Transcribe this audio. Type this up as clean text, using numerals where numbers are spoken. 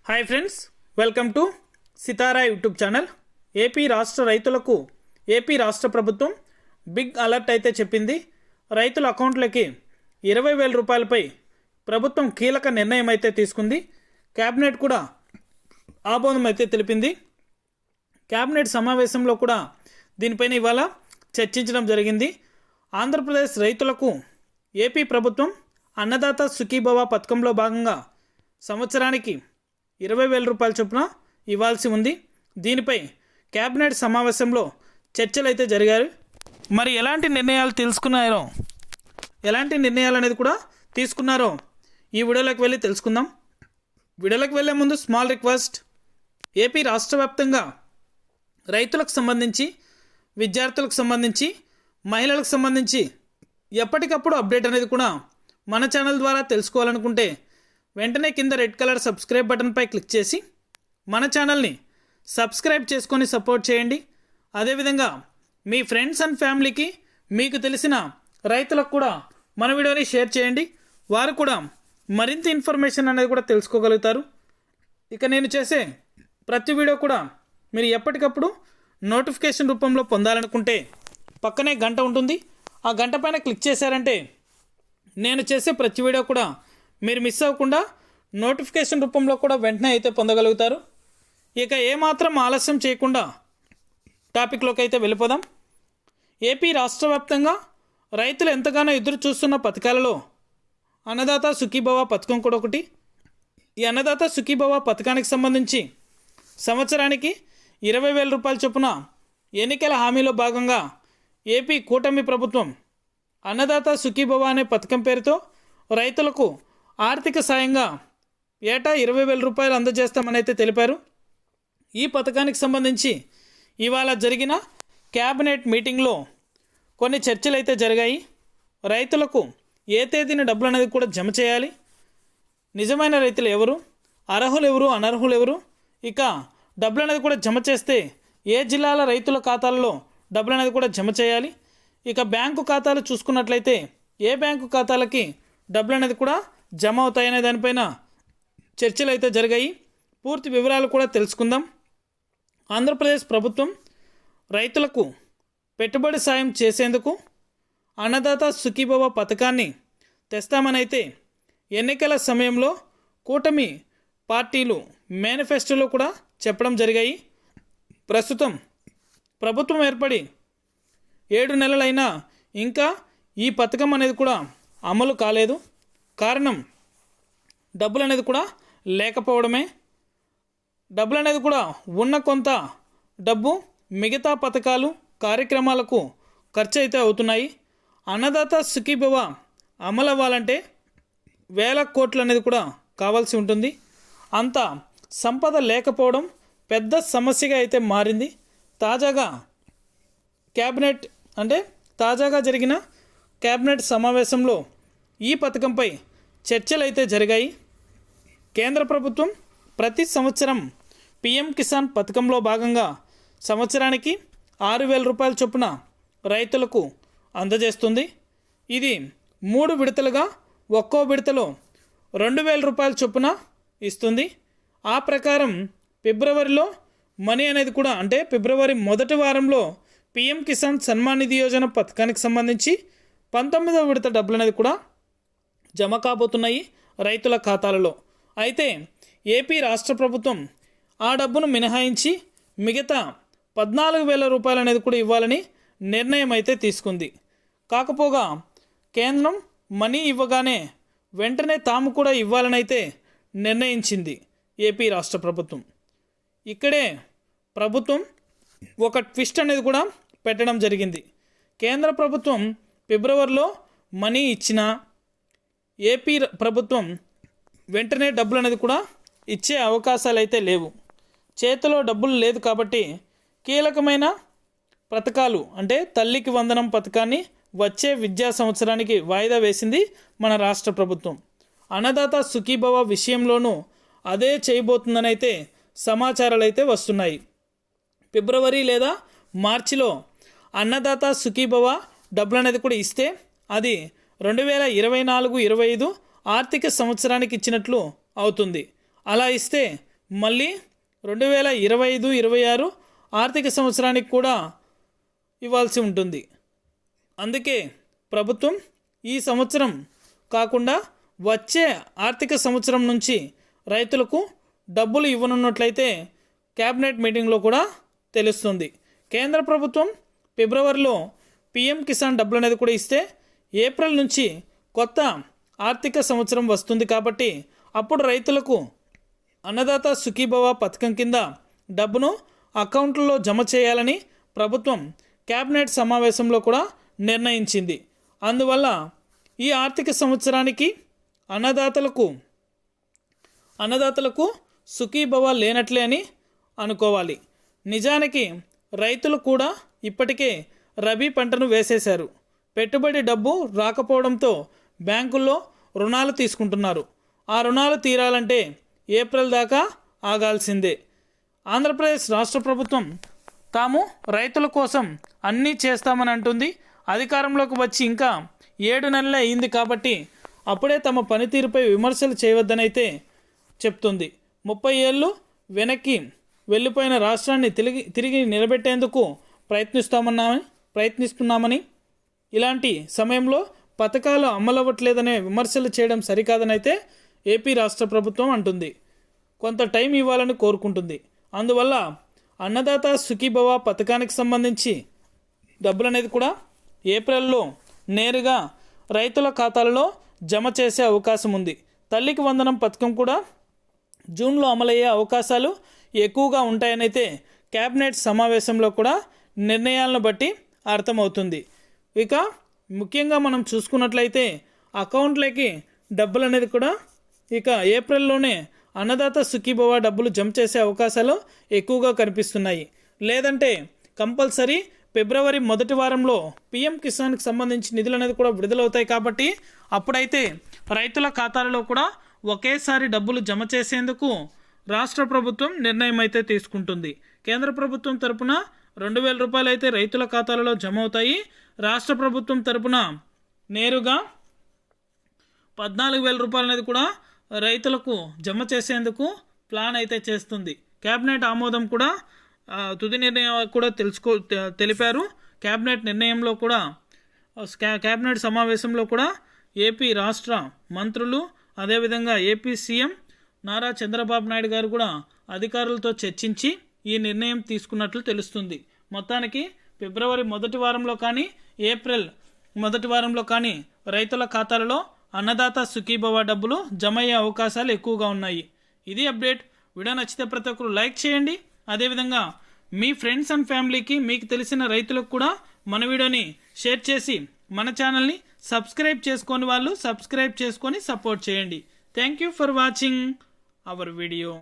Hi friends, welcome to Sitara YouTube channel. AP రాష్ట్ర రైతులకు AP రాష్ట్ర ప్రభుత్వం బిగ్ అలర్ట్ అయితే చెప్పింది. రైతుల అకౌంట్లకి 20,000 రూపాయలపై ప్రభుత్వం కీలక నిర్ణయం అయితే తీసుకుంది. క్యాబినెట్ కూడా ఆమోదం అయితే తెలిపింది. క్యాబినెట్ సమావేశంలో కూడా దీనిపైన ఇవాళ చర్చించడం జరిగింది. ఆంధ్రప్రదేశ్ రైతులకు ఏపీ ప్రభుత్వం అన్నదాత సుఖీభవ పథకంలో భాగంగా సంవత్సరానికి 20,000 రూపాయల చొప్పున ఇవ్వాల్సి ఉంది. దీనిపై క్యాబినెట్ సమావేశంలో చర్చలు అయితే జరిగారు. మరి ఎలాంటి నిర్ణయాలు అనేది కూడా తీసుకున్నారో ఈ వీడియోలోకి వెళ్ళి తెలుసుకుందాం. వీడియోలోకి వెళ్ళే ముందు స్మాల్ రిక్వెస్ట్, ఏపీ రాష్ట్ర వ్యాప్తంగా రైతులకు సంబంధించి, విద్యార్థులకు సంబంధించి, మహిళలకు సంబంధించి ఎప్పటికప్పుడు అప్డేట్ అనేది కూడా మన ఛానల్ ద్వారా తెలుసుకోవాలనుకుంటే వెంటనే కింద రెడ్ కలర్ సబ్స్క్రైబ్ బటన్పై క్లిక్ చేసి మన ఛానల్ని సబ్స్క్రైబ్ చేసుకొని సపోర్ట్ చేయండి. అదేవిధంగా మీ ఫ్రెండ్స్ అండ్ ఫ్యామిలీకి, మీకు తెలిసిన రైతులకు కూడా మన వీడియోని షేర్ చేయండి. వారు కూడా మరింత ఇన్ఫర్మేషన్ అనేది కూడా తెలుసుకోగలుగుతారు. ఇక నేను చేసే ప్రతి వీడియో కూడా మీరు ఎప్పటికప్పుడు నోటిఫికేషన్ రూపంలో పొందాలనుకుంటే పక్కనే గంట ఉంటుంది. ఆ గంట పైన క్లిక్ చేశారంటే నేను చేసే ప్రతి వీడియో కూడా మీరు మిస్ అవ్వకుండా నోటిఫికేషన్ రూపంలో కూడా వెంటనే అయితే పొందగలుగుతారు. ఇక ఏమాత్రం ఆలస్యం చేయకుండా టాపిక్లోకి అయితే వెళ్ళిపోదాం. ఏపీ రాష్ట్ర వ్యాప్తంగా రైతులు ఎంతగానో ఎదురు చూస్తున్న పథకాలలో అన్నదాత సుఖీభవ పథకం కూడా ఒకటి. ఈ అన్నదాత సుఖీభవ పథకానికి సంబంధించి సంవత్సరానికి 20,000 రూపాయల చొప్పున ఎన్నికల హామీలో భాగంగా ఏపీ కూటమి ప్రభుత్వం అన్నదాత సుఖీభవ అనే పథకం పేరుతో రైతులకు ఆర్థిక సాయంగా ఏటా 20,000 రూపాయలు అందజేస్తామని అయితే తెలిపారు. ఈ పథకానికి సంబంధించి ఇవాళ జరిగిన క్యాబినెట్ మీటింగ్లో కొన్ని చర్చలు అయితే జరిగాయి. రైతులకు ఏ తేదీన డబ్బులు అనేది కూడా జమ చేయాలి, నిజమైన రైతులు ఎవరు, అర్హులు ఎవరు, అనర్హులు ఎవరు, ఇక డబ్బులు అనేది కూడా జమ చేస్తే ఏ జిల్లాల రైతుల ఖాతాలలో డబ్బులు అనేది కూడా జమ చేయాలి, ఇక బ్యాంకు ఖాతాలు చూసుకున్నట్లయితే ఏ బ్యాంకు ఖాతాలకి డబ్బులు అనేది కూడా జమ అవుతాయనే దానిపైన చర్చలు అయితే జరిగాయి. పూర్తి వివరాలు కూడా తెలుసుకుందాం. ఆంధ్రప్రదేశ్ ప్రభుత్వం రైతులకు పెట్టుబడి సాయం చేసేందుకు అన్నదాత సుఖీభవ పథకాన్ని తెస్తామని అయితే ఎన్నికల సమయంలో కూటమి పార్టీలు మేనిఫెస్టోలో కూడా చెప్పడం జరిగాయి. ప్రస్తుతం ప్రభుత్వం ఏర్పడి 7 నెలలైనా ఇంకా ఈ పథకం అనేది కూడా అమలు కాలేదు. కారణం డబ్బులు అనేది కూడా లేకపోవడమే. డబ్బులు అనేది కూడా ఉన్న కొంత డబ్బు మిగతా పథకాలు, కార్యక్రమాలకు ఖర్చు అయితే అవుతున్నాయి. అన్నదాత సుఖీభవ అమలు అవ్వాలంటే వేల కోట్లు అనేది కూడా కావాల్సి ఉంటుంది. అంత సంపద లేకపోవడం పెద్ద సమస్యగా అయితే మారింది. తాజాగా జరిగిన క్యాబినెట్ సమావేశంలో ఈ పథకంపై చర్చలు అయితే జరిగాయి. కేంద్ర ప్రభుత్వం ప్రతి సంవత్సరం పిఎం కిసాన్ పథకంలో భాగంగా సంవత్సరానికి 6,000 రూపాయల చొప్పున రైతులకు అందజేస్తుంది. ఇది 3 విడతలుగా ఒక్కో విడతలో 2,000 రూపాయల చొప్పున ఇస్తుంది. ఆ ప్రకారం ఫిబ్రవరిలో మనీ అనేది కూడా ఫిబ్రవరి మొదటి వారంలో పిఎం కిసాన్ సన్మాన్ నిధి యోజన పథకానికి సంబంధించి 19వ విడత డబ్బులు అనేది కూడా జమ కాబోతున్నాయి రైతుల ఖాతాలలో. అయితే ఏపీ రాష్ట్ర ప్రభుత్వం ఆ డబ్బును మినహాయించి మిగతా 14,000 రూపాయలు అనేది కూడా ఇవ్వాలని నిర్ణయం అయితే తీసుకుంది. కాకపోగా కేంద్రం మనీ ఇవ్వగానే వెంటనే తాము కూడా ఇవ్వాలని అయితే నిర్ణయించింది ఏపీ రాష్ట్ర ప్రభుత్వం. ఇక్కడే ప్రభుత్వం ఒక ట్విస్ట్ అనేది కూడా పెట్టడం జరిగింది. కేంద్ర ప్రభుత్వం ఫిబ్రవరిలో మనీ ఇచ్చినా ఏపీ ప్రభుత్వం వెంటనే డబ్బులు అనేది కూడా ఇచ్చే అవకాశాలు అయితే లేవు. చేతిలో డబ్బులు లేదు కాబట్టి కీలకమైన పథకాలు తల్లికి వందనం పథకాన్ని వచ్చే విద్యా సంవత్సరానికి వాయిదా వేసింది మన రాష్ట్ర ప్రభుత్వం. అన్నదాత సుఖీభవ విషయంలోనూ అదే చేయబోతుందని అయితే సమాచారాలు అయితే వస్తున్నాయి. ఫిబ్రవరి లేదా మార్చిలో అన్నదాత సుఖీభవ డబ్బులు అనేది కూడా ఇస్తే అది 2024-25 ఆర్థిక సంవత్సరానికి ఇచ్చినట్లు అవుతుంది. అలా ఇస్తే మళ్ళీ 2025-26 ఆర్థిక సంవత్సరానికి కూడా ఇవ్వాల్సి ఉంటుంది. అందుకే ప్రభుత్వం ఈ సంవత్సరం కాకుండా వచ్చే ఆర్థిక సంవత్సరం నుంచి రైతులకు డబ్బులు ఇవ్వనున్నట్లయితే క్యాబినెట్ మీటింగ్లో కూడా తెలుస్తుంది. కేంద్ర ప్రభుత్వం ఫిబ్రవరిలో పిఎం కిసాన్ డబ్బులు అనేది కూడా ఇస్తే ఏప్రిల్ నుంచి కొత్త ఆర్థిక సంవత్సరం వస్తుంది కాబట్టి అప్పుడు రైతులకు అన్నదాత సుఖీభవ పథకం కింద డబ్బును అకౌంట్లలో జమ చేయాలని ప్రభుత్వం క్యాబినెట్ సమావేశంలో కూడా నిర్ణయించింది. అందువల్ల ఈ ఆర్థిక సంవత్సరానికి అన్నదాతలకు సుఖీభవ లేనట్లే అని అనుకోవాలి. నిజానికి రైతులు కూడా ఇప్పటికే రబీ పంటను వేసేశారు. పెట్టుబడి డబ్బు రాకపోవడంతో బ్యాంకుల్లో రుణాలు తీసుకుంటున్నారు. ఆ రుణాలు తీరాలంటే ఏప్రిల్ దాకా ఆగాల్సిందే. ఆంధ్రప్రదేశ్ రాష్ట్ర ప్రభుత్వం తాము రైతుల కోసం అన్నీ చేస్తామని అంటుంది. అధికారంలోకి వచ్చి ఇంకా 7 నెలలే అయింది కాబట్టి అప్పుడే తమ పనితీరుపై విమర్శలు చేయవద్దనైతే చెప్తుంది. 30 ఏళ్ళు వెనక్కి వెళ్ళిపోయిన రాష్ట్రాన్ని తిరిగి నిలబెట్టేందుకు ప్రయత్నిస్తున్నామని ఇలాంటి సమయంలో పథకాలు అమలవ్వట్లేదనే విమర్శలు చేయడం సరికాదని అయితే ఏపీ రాష్ట్ర ప్రభుత్వం అంటుంది. కొంత టైం ఇవ్వాలని కోరుకుంటుంది. అందువల్ల అన్నదాత సుఖీభవ పథకానికి సంబంధించి డబ్బులు అనేది కూడా ఏప్రిల్లో నేరుగా రైతుల ఖాతాలలో జమ చేసే అవకాశం ఉంది. తల్లికి వందనం పథకం కూడా జూన్లో అమలయ్యే అవకాశాలు ఎక్కువగా ఉంటాయనైతే క్యాబినెట్ సమావేశంలో కూడా నిర్ణయాలను బట్టి అర్థమవుతుంది. ఇక ముఖ్యంగా మనం చూసుకున్నట్లయితే అకౌంట్లోకి డబ్బులు అనేది కూడా ఇక ఏప్రిల్లోనే అన్నదాత సుఖీభవ డబ్బులు జమ చేసే అవకాశాలు ఎక్కువగా కనిపిస్తున్నాయి. లేదంటే కంపల్సరీ ఫిబ్రవరి మొదటి వారంలో పిఎం కిసాన్కి సంబంధించి నిధులు అనేది కూడా విడుదలవుతాయి కాబట్టి అప్పుడైతే రైతుల ఖాతాలలో కూడా ఒకేసారి డబ్బులు జమ చేసేందుకు రాష్ట్ర ప్రభుత్వం నిర్ణయం అయితే తీసుకుంటుంది. కేంద్ర ప్రభుత్వం తరపున 2,000 రూపాయలు అయితే రైతుల ఖాతాలలో జమ అవుతాయి. రాష్ట్ర ప్రభుత్వం తరపున నేరుగా 14,000 రూపాయలు అనేది కూడా రైతులకు జమ చేసేందుకు ప్లాన్ అయితే చేస్తుంది. క్యాబినెట్ ఆమోదం కూడా తుది నిర్ణయం కూడా తెలిపారు. క్యాబినెట్ నిర్ణయంలో కూడా క్యాబినెట్ సమావేశంలో కూడా ఏపీ రాష్ట్ర మంత్రులు అదేవిధంగా ఏపీ సీఎం నారా చంద్రబాబు నాయుడు గారు కూడా అధికారులతో చర్చించి ఈ నిర్ణయం తీసుకున్నట్లు తెలుస్తుంది. మొత్తానికి ఫిబ్రవరి మొదటి వారంలో కానీ ఏప్రిల్ మొదటి వారంలో కానీ రైతుల ఖాతాలలో అన్నదాత సుఖీభవ డబ్బులు జమ అయ్యే అవకాశాలు ఎక్కువగా ఉన్నాయి. ఇది అప్డేట్. వీడియో నచ్చితే ప్రతి ఒక్కరు లైక్ చేయండి. అదేవిధంగా మీ ఫ్రెండ్స్ అండ్ ఫ్యామిలీకి మీకు తెలిసిన రైతులకు కూడా మన వీడియోని షేర్ చేసి మన ఛానల్ని సబ్స్క్రైబ్ చేసుకొని వాళ్ళు సబ్స్క్రైబ్ చేసుకొని సపోర్ట్ చేయండి. Thank you for watching our video.